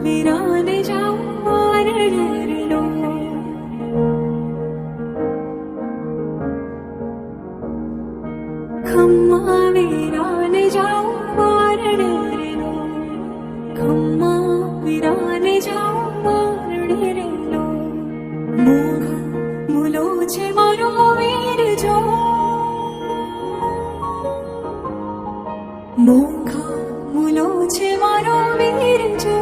वीराने जाऊं वारणे लो खम्मा वीराने जाऊं वारणे लो खम्मा वीराने जाऊं वारणे लो मोघ मुलो छे मारो वीर जो मोघा मुलो छे मारो वीर जो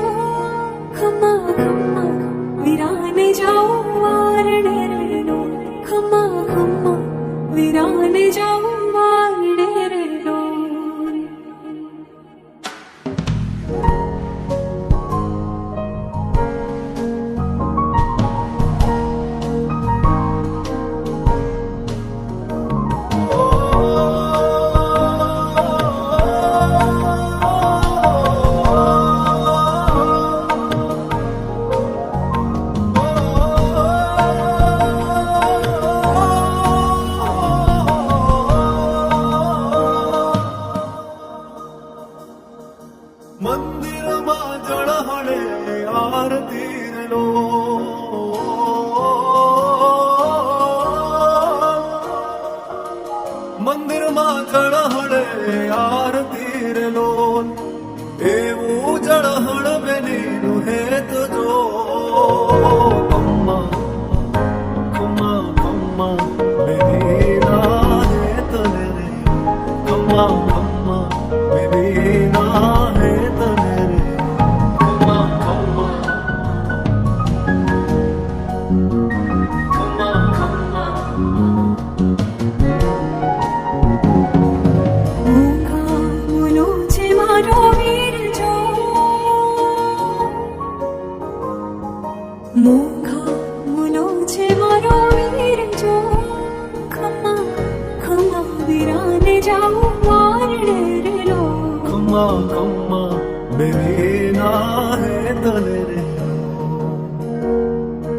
खम्मा खम्मा वीराने जाऊं वारणे लो खम्मा खम्मा वीराने जाऊं वारणे लो મંદિર માં જળહળે આરતી લો મંદિર માં જળહળે આરતી લો એવું જળહળ બેની હેત જો કમ્મા કમ્મા કમ્મા બેની ના હેત રે કમ્મા કમ્મા બેની ના मोघा मुलो छे मारो वीर जो खम्मा खम्मा वीराने जाऊं वारणे लो खम्मा खम्मा बेरी ना है तने रे